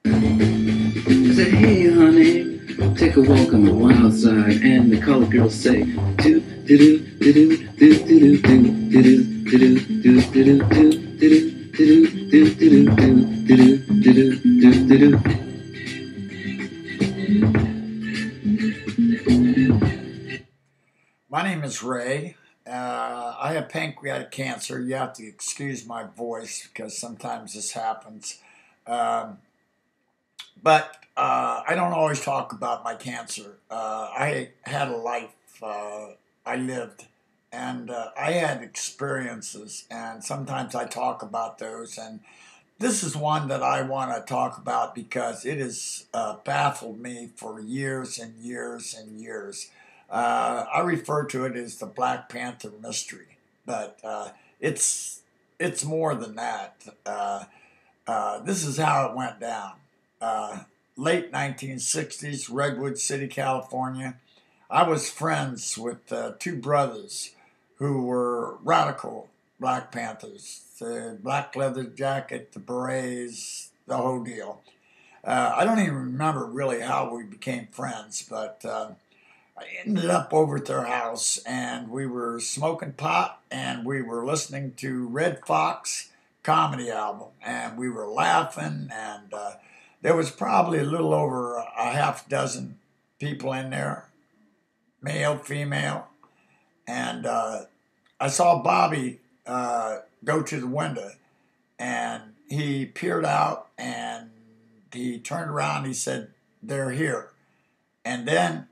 I said, hey honey, take a walk on the wild side. And the colored girls say, do do do do do do do do do do do do do do. My name is Ray. I have pancreatic cancer. You have to excuse my voice because sometimes this happens. Um, but I don't always talk about my cancer. I had a life I lived, and I had experiences, and sometimes I talk about those. And this is one that I want to talk about because it has baffled me for years and years and years. I refer to it as the Black Panther mystery, but it's more than that. This is how it went down. Uh, Late 1960s, Redwood City, California. I was friends with two brothers who were radical Black Panthers. The black leather jacket, the berets, the whole deal. I don't even remember really how we became friends, but I ended up over at their house and we were smoking pot and we were listening to Red Fox comedy album and we were laughing and there was probably a little over a half dozen people in there, male, female, and I saw Bobby go to the window and he peered out and he turned around and he said, "They're here." And then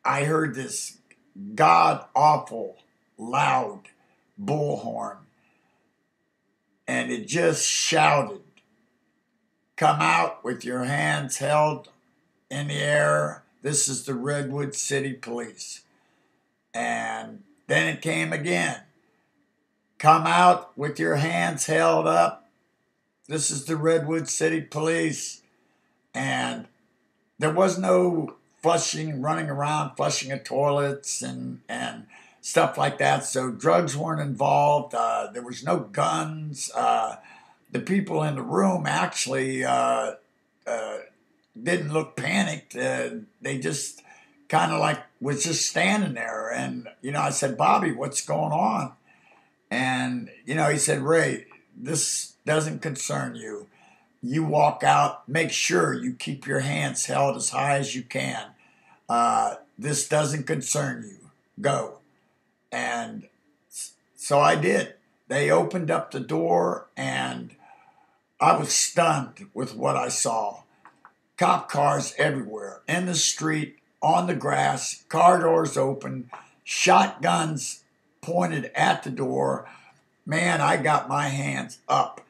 I heard this god awful loud bullhorn and it just shouted, "Come out with your hands held in the air. This is the Redwood City Police." And then it came again. "Come out with your hands held up. This is the Redwood City Police." And there was no flushing, running around, flushing of toilets and stuff like that. So drugs weren't involved. There was no guns. The people in the room actually uh, didn't look panicked. They just kind of like was just standing there. And, I said, "Bobby, what's going on?" And, he said, "Ray, this doesn't concern you. You walk out, make sure you keep your hands held as high as you can. This doesn't concern you. Go." And so I did. They opened up the door and I was stunned with what I saw. Cop cars everywhere, in the street, on the grass, car doors open, shotguns pointed at the door. Man, I got my hands up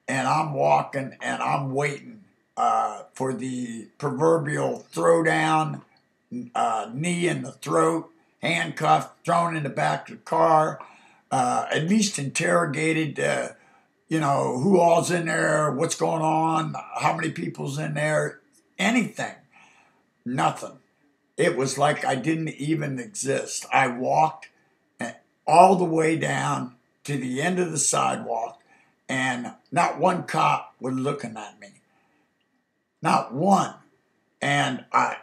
and I'm walking and I'm waiting for the proverbial throwdown, knee in the throat, handcuffed, thrown in the back of the car, at least interrogated, who all's in there, what's going on, how many people's in there, anything. Nothing. It was like I didn't even exist. I walked all the way down to the end of the sidewalk, and not one cop was looking at me. Not one. And I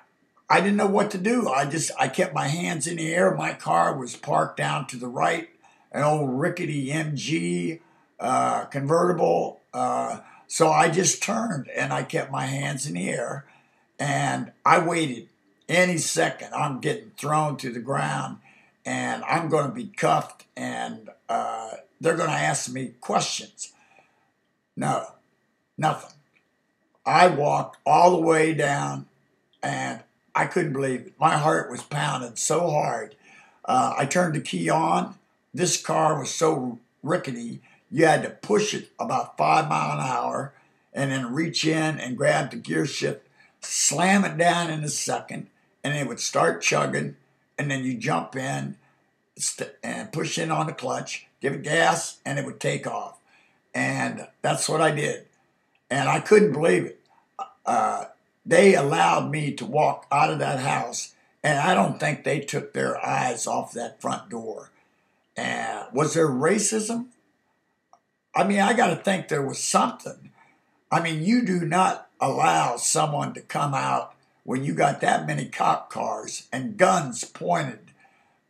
didn't know what to do. I kept my hands in the air. My car was parked down to the right, an old rickety MG convertible. So I just turned and I kept my hands in the air and I waited. Any second, I'm getting thrown to the ground and I'm going to be cuffed and they're going to ask me questions. No, nothing. I walked all the way down and I couldn't believe it. My heart was pounding so hard. I turned the key on. This car was so rickety, you had to push it about 5 miles an hour and then reach in and grab the gear shift, slam it down in a second, and it would start chugging. And then you jump in and push in on the clutch, give it gas, and it would take off. And that's what I did. And I couldn't believe it. They allowed me to walk out of that house, and I don't think they took their eyes off that front door. And was there racism? I mean, I got to think there was something. I mean, you do not allow someone to come out when you got that many cop cars and guns pointed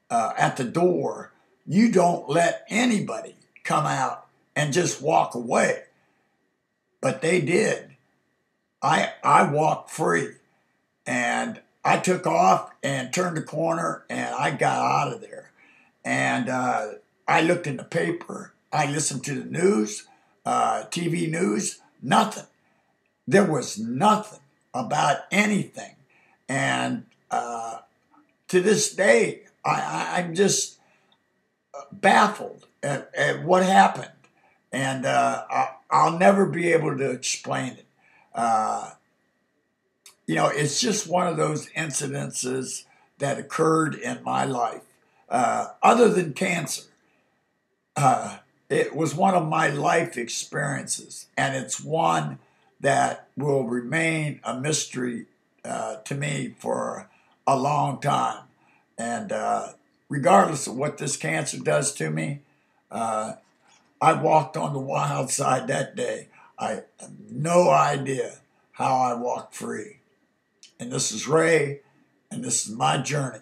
at the door. You don't let anybody come out and just walk away. But they did. I walked free, and I took off and turned the corner, and I got out of there. And I looked in the paper. I listened to the news, TV news, nothing. There was nothing about anything. And to this day, I'm just baffled at what happened. And I'll never be able to explain it. It's just one of those incidences that occurred in my life. Other than cancer, it was one of my life experiences, and it's one that will remain a mystery to me for a long time. And regardless of what this cancer does to me, I walked on the wild side that day. I have no idea how I walked free. And this is Ray, and this is my journey.